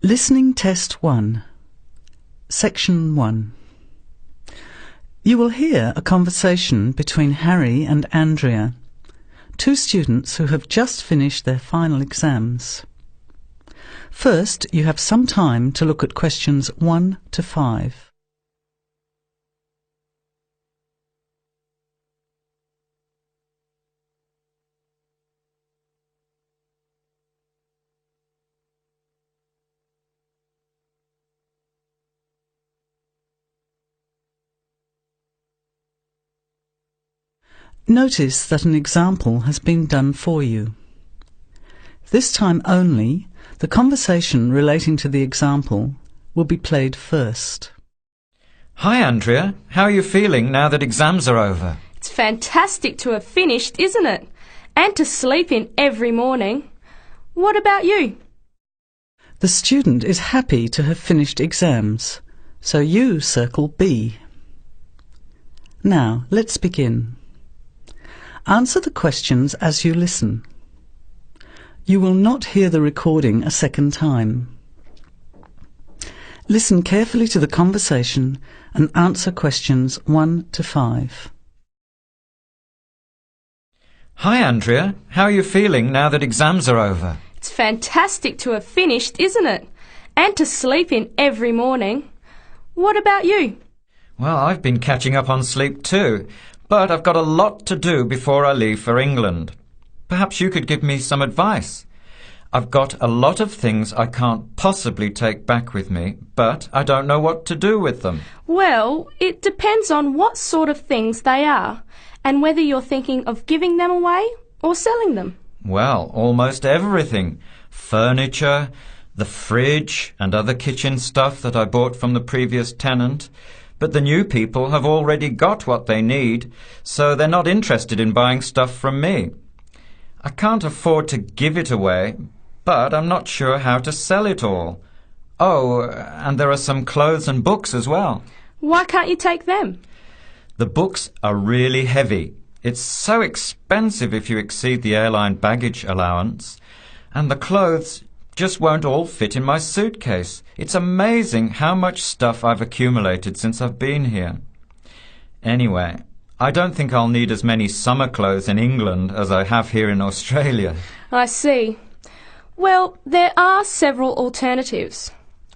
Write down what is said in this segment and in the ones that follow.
Listening Test 1, Section 1. You will hear a conversation between Harry and Andrea, two students who have just finished their final exams. First, you have some time to look at questions 1 to 5. Notice that an example has been done for you. This time only, the conversation relating to the example will be played first. Hi Andrea, how are you feeling now that exams are over? It's fantastic to have finished, isn't it? And to sleep in every morning. What about you? The student is happy to have finished exams, so you circle B. Now, let's begin. Answer the questions as you listen. You will not hear the recording a second time. Listen carefully to the conversation and answer questions 1 to 5. Hi Andrea, how are you feeling now that exams are over? It's fantastic to have finished, isn't it? And to sleep in every morning. What about you? Well, I've been catching up on sleep too, but I've got a lot to do before I leave for England. Perhaps you could give me some advice. I've got a lot of things I can't possibly take back with me, but I don't know what to do with them. Well, it depends on what sort of things they are, and whether you're thinking of giving them away or selling them. Well, almost everything. Furniture, the fridge, and other kitchen stuff that I bought from the previous tenant. But the new people have already got what they need, so they're not interested in buying stuff from me. I can't afford to give it away, but I'm not sure how to sell it all. Oh, and there are some clothes and books as well. Why can't you take them? The books are really heavy. It's so expensive if you exceed the airline baggage allowance. And the clothes just won't all fit in my suitcase. It's amazing how much stuff I've accumulated since I've been here. Anyway, I don't think I'll need as many summer clothes in England as I have here in Australia. I see. Well, there are several alternatives.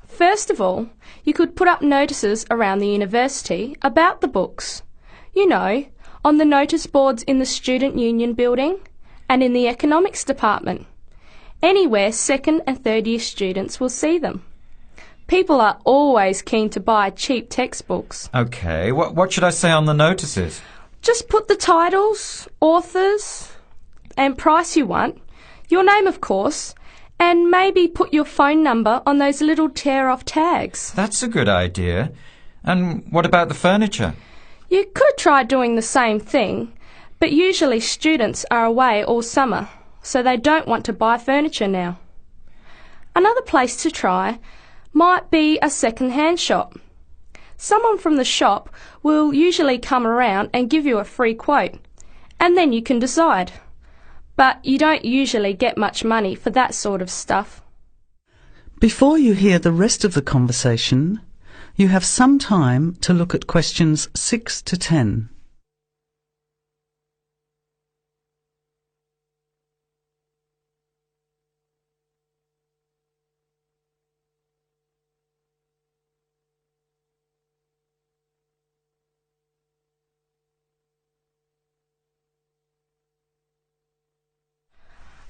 First of all, you could put up notices around the university about the books. You know, on the notice boards in the Student Union building and in the economics department. Anywhere second and third year students will see them. People are always keen to buy cheap textbooks. OK, what should I say on the notices? Just put the titles, authors and price you want, your name of course, and maybe put your phone number on those little tear-off tags. That's a good idea. And what about the furniture? You could try doing the same thing, but usually students are away all summer, so they don't want to buy furniture now. Another place to try might be a second-hand shop. Someone from the shop will usually come around and give you a free quote, and then you can decide. But you don't usually get much money for that sort of stuff. Before you hear the rest of the conversation, you have some time to look at questions 6 to 10.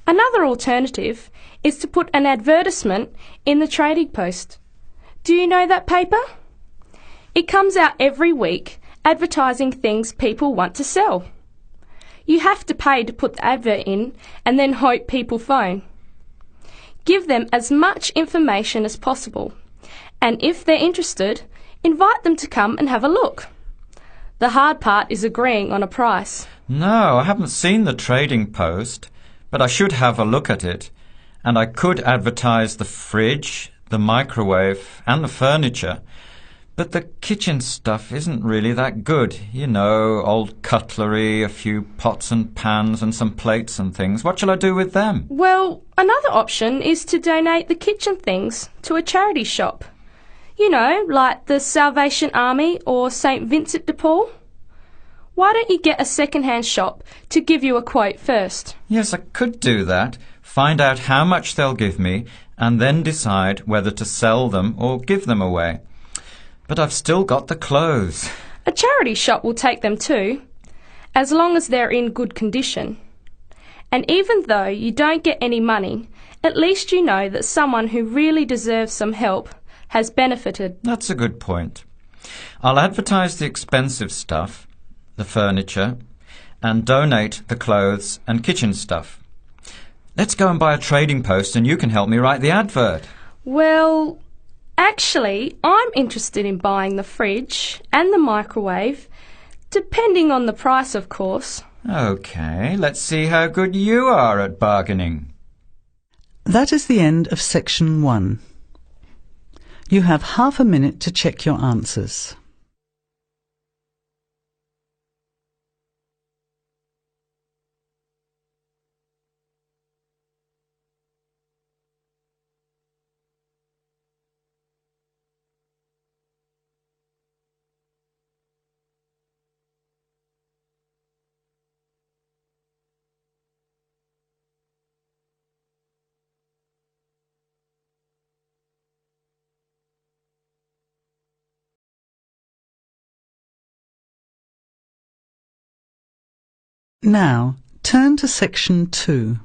Another alternative is to put an advertisement in the Trading Post. Do you know that paper? It comes out every week advertising things people want to sell. You have to pay to put the advert in and then hope people phone. Give them as much information as possible, and if they're interested, invite them to come and have a look. The hard part is agreeing on a price. No, I haven't seen the Trading Post. But I should have a look at it, and I could advertise the fridge, the microwave and the furniture. But the kitchen stuff isn't really that good. You know, old cutlery, a few pots and pans and some plates and things. What shall I do with them? Well, another option is to donate the kitchen things to a charity shop. You know, like the Salvation Army or St. Vincent de Paul. Why don't you get a second-hand shop to give you a quote first? Yes, I could do that. Find out how much they'll give me and then decide whether to sell them or give them away. But I've still got the clothes. A charity shop will take them too, as long as they're in good condition. And even though you don't get any money, at least you know that someone who really deserves some help has benefited. That's a good point. I'll advertise the expensive stuff, the furniture, and donate the clothes and kitchen stuff. Let's go and buy a trading post and you can help me write the advert. Well, actually, I'm interested in buying the fridge and the microwave, depending on the price, of course. OK, let's see how good you are at bargaining. That is the end of section 1. You have half a minute to check your answers. Now, turn to section 2.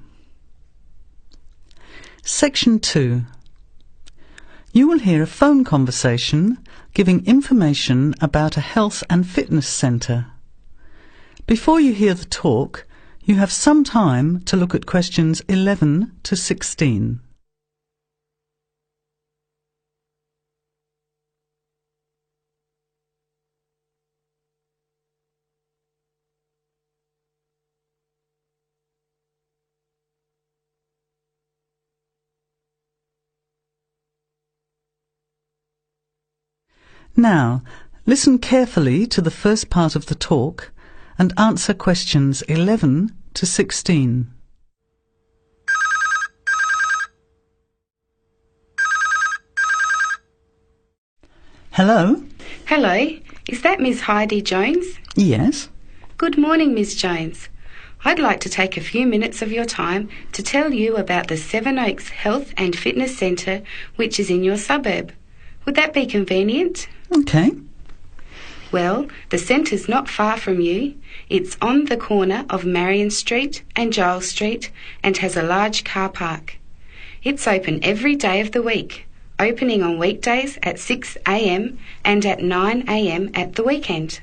Section 2. You will hear a phone conversation giving information about a health and fitness centre. Before you hear the talk, you have some time to look at questions 11 to 16. Now, listen carefully to the first part of the talk and answer questions 11 to 16. Hello? Hello, is that Miss Heidi Jones? Yes? Good morning, Miss Jones. I'd like to take a few minutes of your time to tell you about the Seven Oaks Health and Fitness Centre, which is in your suburb. Would that be convenient? OK. Well, the centre's not far from you. It's on the corner of Marion Street and Giles Street and has a large car park. It's open every day of the week, opening on weekdays at 6 a.m. and at 9 a.m. at the weekend.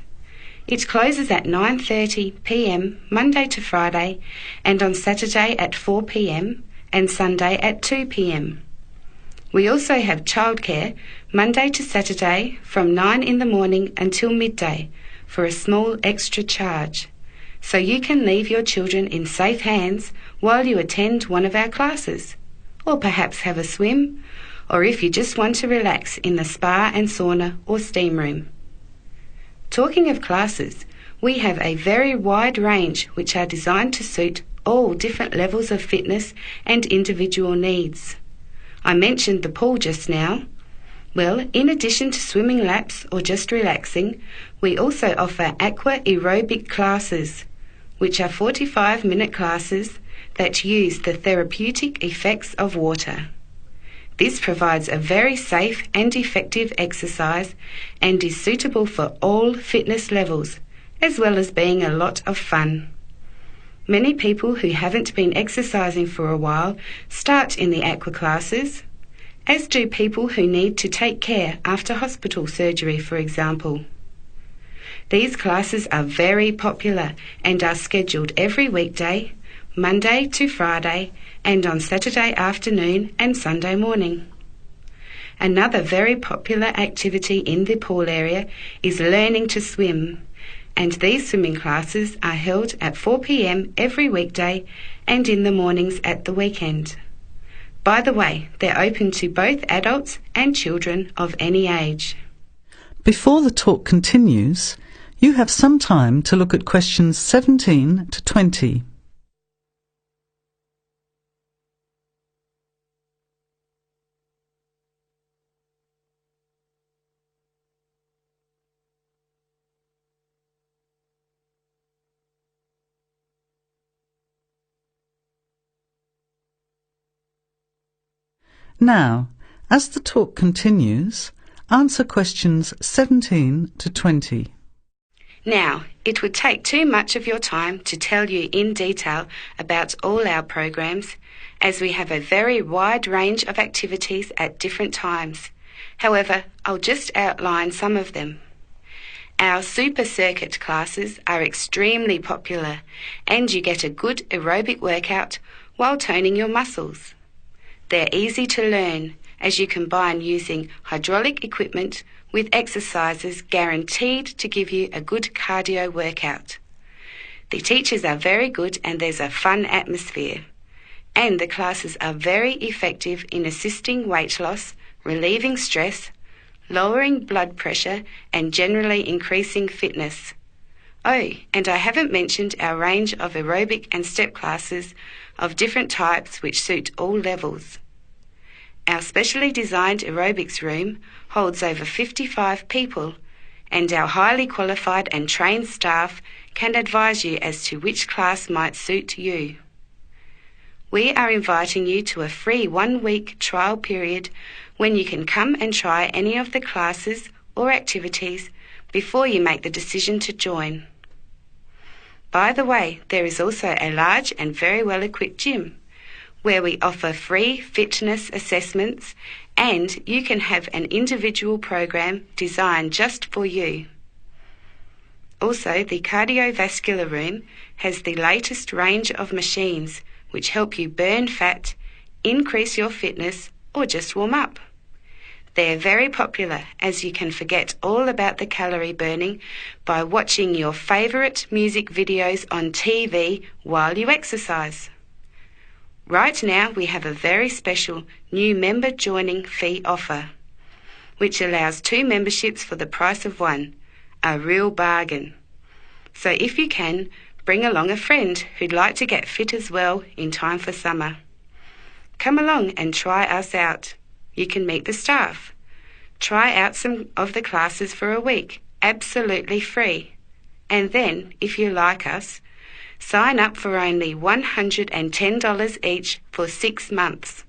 It closes at 9:30 p.m. Monday to Friday and on Saturday at 4 p.m. and Sunday at 2 p.m. We also have childcare Monday to Saturday from 9 in the morning until midday for a small extra charge, so you can leave your children in safe hands while you attend one of our classes, or perhaps have a swim, or if you just want to relax in the spa and sauna or steam room. Talking of classes, we have a very wide range which are designed to suit all different levels of fitness and individual needs. I mentioned the pool just now. Well, in addition to swimming laps or just relaxing, we also offer aqua aerobic classes, which are 45-minute classes that use the therapeutic effects of water. This provides a very safe and effective exercise and is suitable for all fitness levels, as well as being a lot of fun. Many people who haven't been exercising for a while start in the aqua classes, as do people who need to take care after hospital surgery, for example. These classes are very popular and are scheduled every weekday, Monday to Friday, and on Saturday afternoon and Sunday morning. Another very popular activity in the pool area is learning to swim, and these swimming classes are held at 4 p.m. every weekday and in the mornings at the weekend. By the way, they're open to both adults and children of any age. Before the talk continues, you have some time to look at questions 17 to 20. Now, as the talk continues, answer questions 17 to 20. Now, it would take too much of your time to tell you in detail about all our programs, as we have a very wide range of activities at different times. However, I'll just outline some of them. Our super circuit classes are extremely popular, and you get a good aerobic workout while toning your muscles. They're easy to learn, as you combine using hydraulic equipment with exercises guaranteed to give you a good cardio workout. The teachers are very good and there's a fun atmosphere. And the classes are very effective in assisting weight loss, relieving stress, lowering blood pressure and generally increasing fitness. Oh, and I haven't mentioned our range of aerobic and step classes of different types which suit all levels. Our specially designed aerobics room holds over 55 people, and our highly qualified and trained staff can advise you as to which class might suit you. We are inviting you to a free 1-week trial period when you can come and try any of the classes or activities before you make the decision to join. By the way, there is also a large and very well-equipped gym, where we offer free fitness assessments and you can have an individual program designed just for you. Also, the cardiovascular room has the latest range of machines which help you burn fat, increase your fitness, or just warm up. They're very popular, as you can forget all about the calorie burning by watching your favourite music videos on TV while you exercise. Right now we have a very special new member joining fee offer, which allows 2 memberships for the price of 1, a real bargain. So if you can, bring along a friend who'd like to get fit as well in time for summer. Come along and try us out. You can meet the staff. Try out some of the classes for a week, absolutely free. And then, if you like us, sign up for only $110 each for 6 months.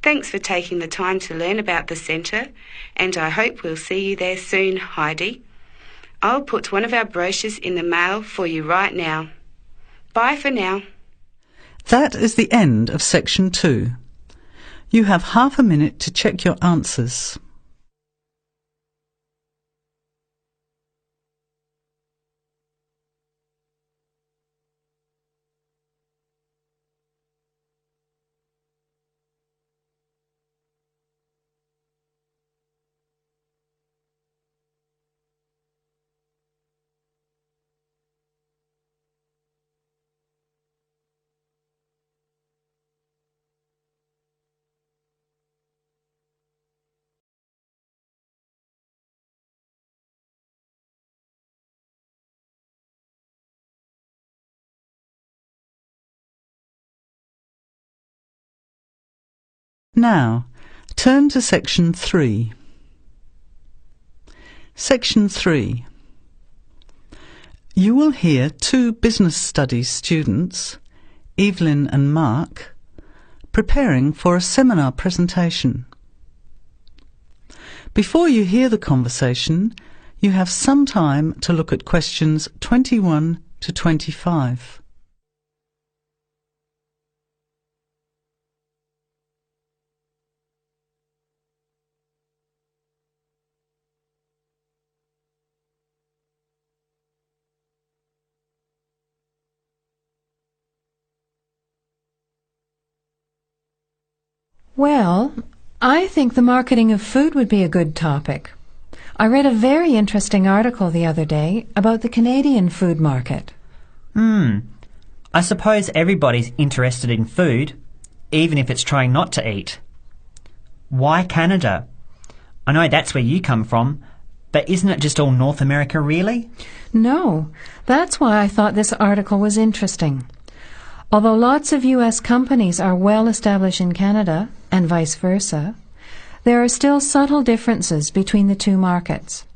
Thanks for taking the time to learn about the centre, and I hope we'll see you there soon, Heidi. I'll put one of our brochures in the mail for you right now. Bye for now. That is the end of section 2. You have half a minute to check your answers. Now, turn to section 3. Section 3. You will hear 2 business studies students, Evelyn and Mark, preparing for a seminar presentation. Before you hear the conversation, you have some time to look at questions 21 to 25. Well, I think the marketing of food would be a good topic. I read a very interesting article the other day about the Canadian food market. I suppose everybody's interested in food, even if it's trying not to eat. Why Canada? I know that's where you come from, But isn't it just all North America, really? No, that's why I thought this article was interesting. Although lots of U.S. companies are well established in Canada, and vice versa, there are still subtle differences between the two markets.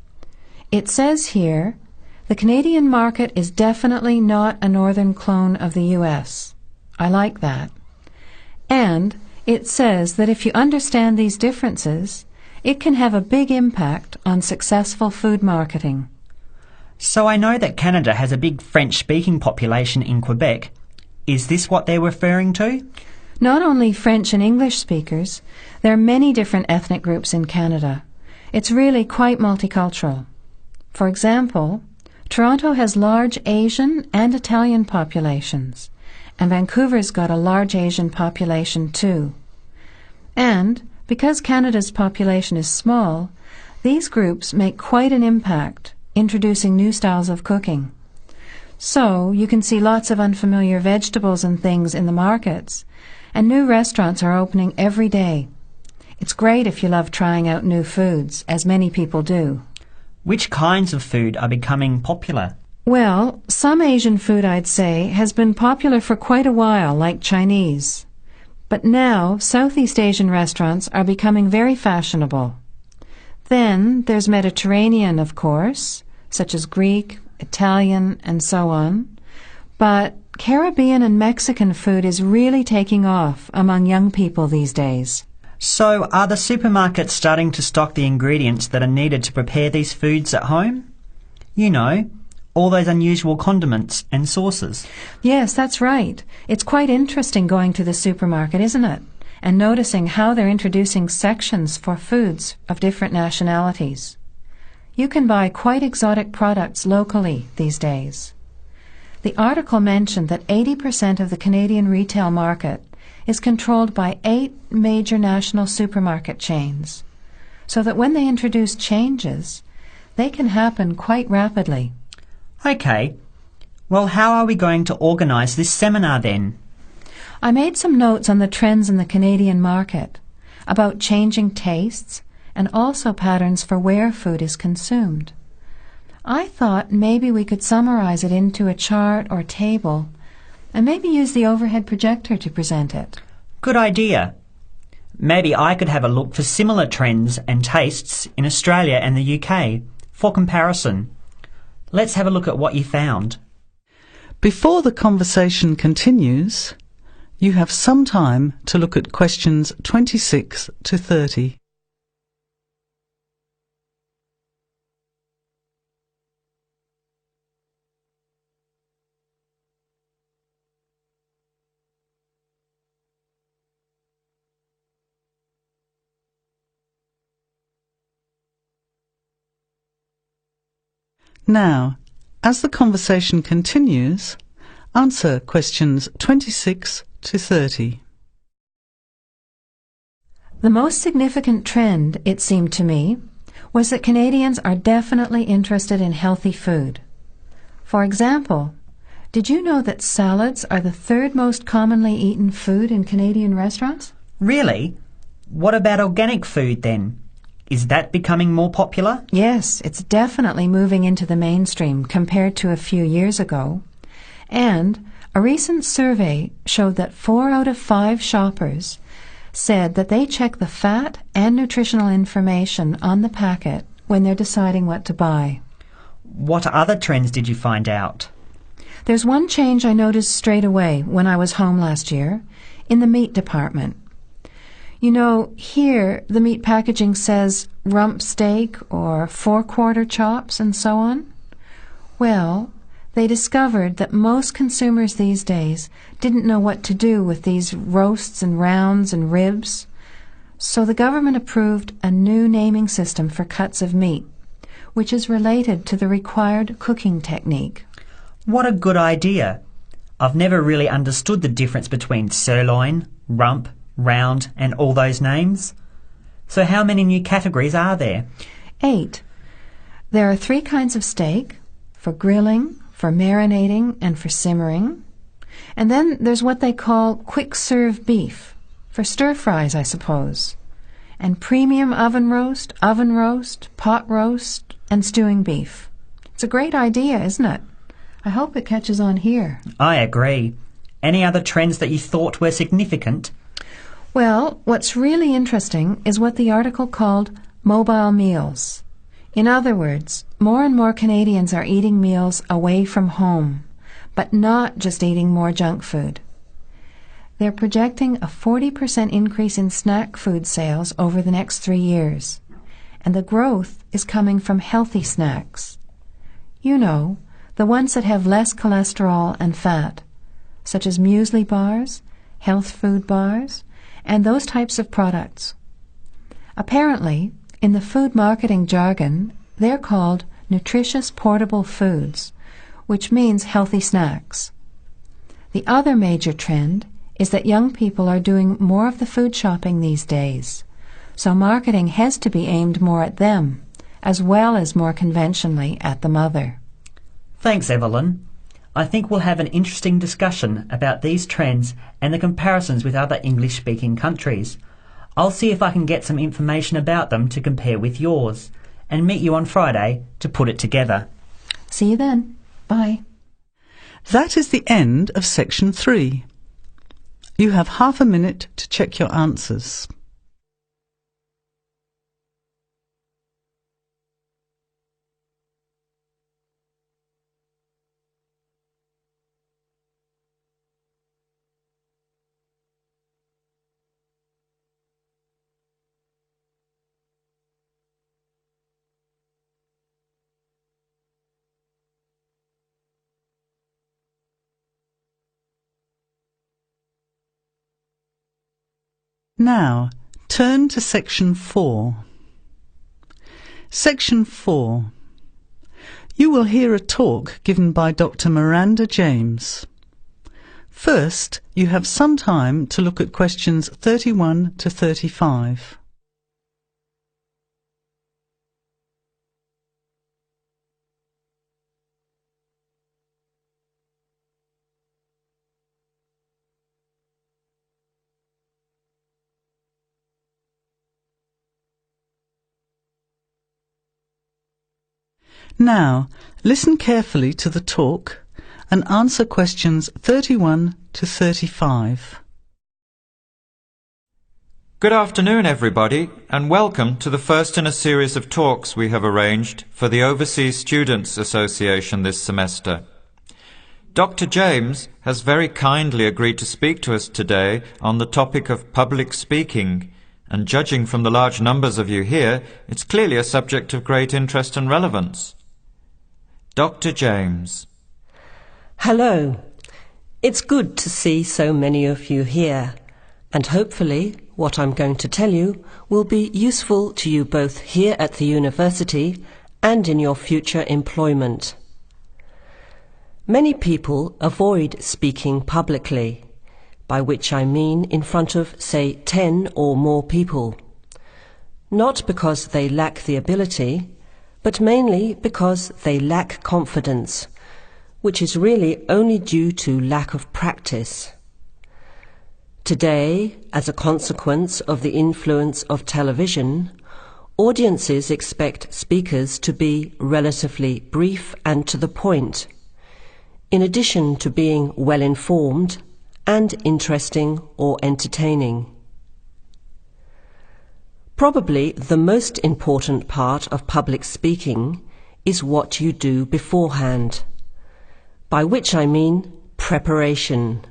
It says here, the Canadian market is definitely not a northern clone of the U.S. I like that. And it says that if you understand these differences, it can have a big impact on successful food marketing. So I know that Canada has a big French-speaking population in Quebec. Is this what they're referring to? Not only French and English speakers, there are many different ethnic groups in Canada. It's really quite multicultural. For example, Toronto has large Asian and Italian populations, and Vancouver's got a large Asian population too. And because Canada's population is small, these groups make quite an impact, introducing new styles of cooking. So you can see lots of unfamiliar vegetables and things in the markets, and new restaurants are opening every day. It's great if you love trying out new foods, as many people do. Which kinds of food are becoming popular? Well, some Asian food, I'd say, has been popular for quite a while, like Chinese. But now, Southeast Asian restaurants are becoming very fashionable. Then there's Mediterranean, of course, such as Greek, Italian, and so on. But Caribbean and Mexican food is really taking off among young people these days. So are the supermarkets starting to stock the ingredients that are needed to prepare these foods at home? You know, all those unusual condiments and sauces. Yes, that's right. It's quite interesting going to the supermarket, isn't it? And noticing how they're introducing sections for foods of different nationalities. You can buy quite exotic products locally these days. The article mentioned that 80% of the Canadian retail market is controlled by 8 major national supermarket chains, so that when they introduce changes, they can happen quite rapidly. Okay. Well, how are we going to organise this seminar then? I made some notes on the trends in the Canadian market, about changing tastes, and also patterns for where food is consumed. I thought maybe we could summarize it into a chart or table, and maybe use the overhead projector to present it. Good idea. Maybe I could have a look for similar trends and tastes in Australia and the UK for comparison. Let's have a look at what you found. Before the conversation continues, you have some time to look at questions 26 to 30. Now, as the conversation continues, answer questions 26 to 30. The most significant trend, it seemed to me, was that Canadians are definitely interested in healthy food. For example, did you know that salads are the 3rd most commonly eaten food in Canadian restaurants? Really? What about organic food then? Is that becoming more popular? Yes, it's definitely moving into the mainstream compared to a few years ago. And a recent survey showed that 4 out of 5 shoppers said that they check the fat and nutritional information on the packet when they're deciding what to buy. What other trends did you find out? There's one change I noticed straight away when I was home last year, in the meat department. You know, here the meat packaging says rump steak or 4-quarter chops and so on. Well, they discovered that most consumers these days didn't know what to do with these roasts and rounds and ribs. So the government approved a new naming system for cuts of meat, which is related to the required cooking technique. What a good idea. I've never really understood the difference between sirloin, rump, round and all those names. So how many new categories are there? 8. There are 3 kinds of steak, for grilling, for marinating, and for simmering. And then there's what they call quick-serve beef, for stir-fries, I suppose. And premium oven roast, pot roast, and stewing beef. It's a great idea, isn't it? I hope it catches on here. I agree. Any other trends that you thought were significant? Well, what's really interesting is what the article called mobile meals. In other words, more and more Canadians are eating meals away from home, but not just eating more junk food. They're projecting a 40% increase in snack food sales over the next 3 years, and the growth is coming from healthy snacks. You know, the ones that have less cholesterol and fat, such as muesli bars, health food bars, and those types of products. Apparently, in the food marketing jargon, they're called nutritious portable foods, which means healthy snacks. The other major trend is that young people are doing more of the food shopping these days, so marketing has to be aimed more at them, as well as more conventionally at the mother. Thanks, Evelyn. I think we'll have an interesting discussion about these trends and the comparisons with other English-speaking countries. I'll see if I can get some information about them to compare with yours, and meet you on Friday to put it together. See you then. Bye. That is the end of section 3. You have half a minute to check your answers. Now, turn to section 4. Section 4. You will hear a talk given by Dr. Miranda James. First, you have some time to look at questions 31 to 35. Now, listen carefully to the talk and answer questions 31 to 35. Good afternoon, everybody, and welcome to the first in a series of talks we have arranged for the Overseas Students Association this semester. Dr. James has very kindly agreed to speak to us today on the topic of public speaking, and judging from the large numbers of you here, it's clearly a subject of great interest and relevance. Dr. James. Hello. It's good to see so many of you here, and hopefully what I'm going to tell you will be useful to you both here at the university and in your future employment. Many people avoid speaking publicly, by which I mean in front of, say, 10 or more people. Not because they lack the ability, but mainly because they lack confidence, which is really only due to lack of practice. Today, as a consequence of the influence of television, audiences expect speakers to be relatively brief and to the point, in addition to being well informed and interesting or entertaining. Probably the most important part of public speaking is what you do beforehand, by which I mean preparation.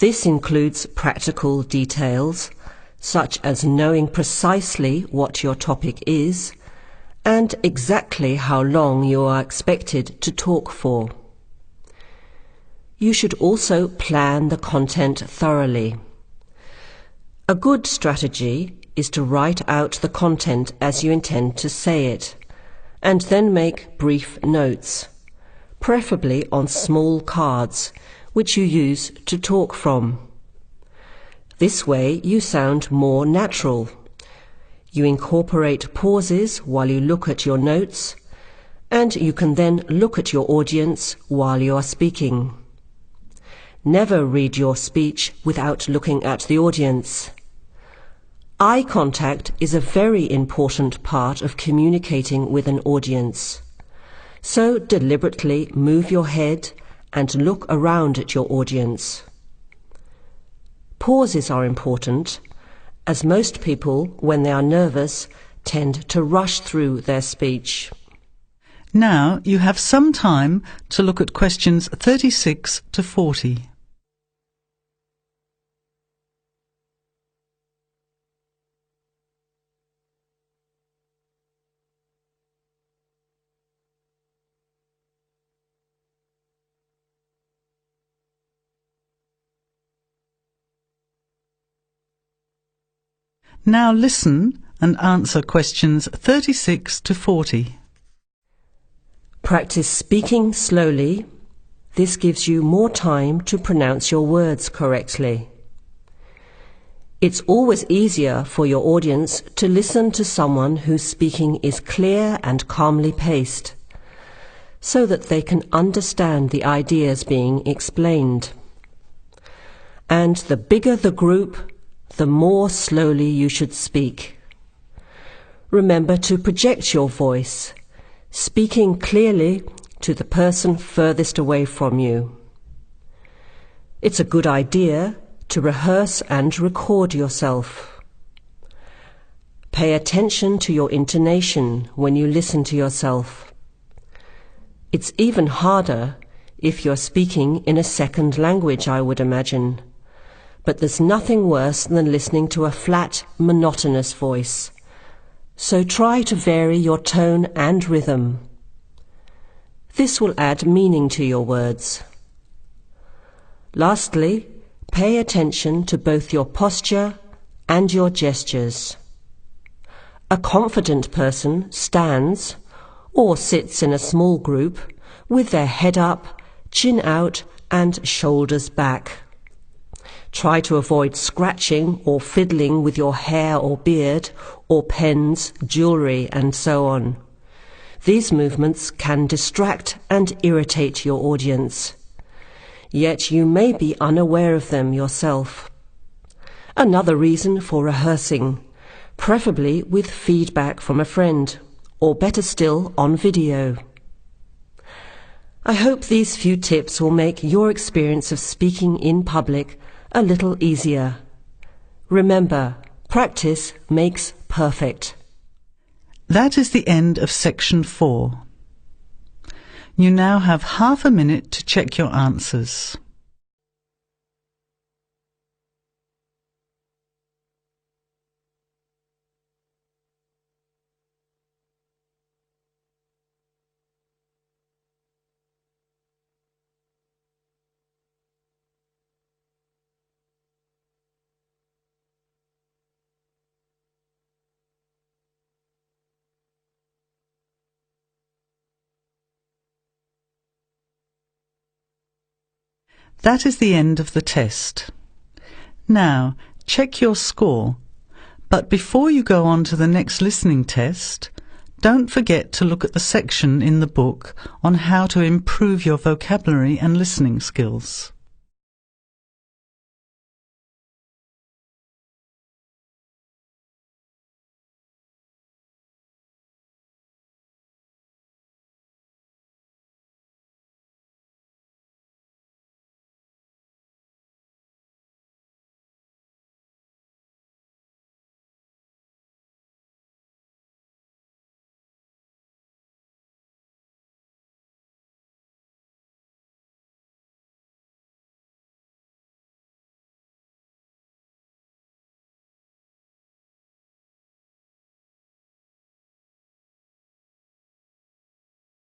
This includes practical details, such as knowing precisely what your topic is and exactly how long you are expected to talk for. You should also plan the content thoroughly. A good strategy is to write out the content as you intend to say it, and then make brief notes, preferably on small cards, which you use to talk from. This way you sound more natural. You incorporate pauses while you look at your notes, and you can then look at your audience while you are speaking. Never read your speech without looking at the audience. Eye contact is a very important part of communicating with an audience. So deliberately move your head and look around at your audience. Pauses are important, as most people, when they are nervous, tend to rush through their speech. Now you have some time to look at questions 36 to 40. Now listen and answer questions 36 to 40. Practice speaking slowly. This gives you more time to pronounce your words correctly. It's always easier for your audience to listen to someone whose speaking is clear and calmly paced, so that they can understand the ideas being explained. And the bigger the group, the more slowly you should speak. Remember to project your voice, speaking clearly to the person furthest away from you. It's a good idea to rehearse and record yourself. Pay attention to your intonation when you listen to yourself. It's even harder if you're speaking in a second language, I would imagine. But there's nothing worse than listening to a flat, monotonous voice. So try to vary your tone and rhythm. This will add meaning to your words. Lastly, pay attention to both your posture and your gestures. A confident person stands or sits in a small group with their head up, chin out, and shoulders back. Try to avoid scratching or fiddling with your hair or beard, or pens, jewellery, and so on. These movements can distract and irritate your audience. Yet you may be unaware of them yourself. Another reason for rehearsing, preferably with feedback from a friend, or better still, on video. I hope these few tips will make your experience of speaking in public a little easier. Remember, practice makes perfect. That is the end of section 4. You now have half a minute to check your answers. That is the end of the test. Now, check your score, but before you go on to the next listening test, don't forget to look at the section in the book on how to improve your vocabulary and listening skills.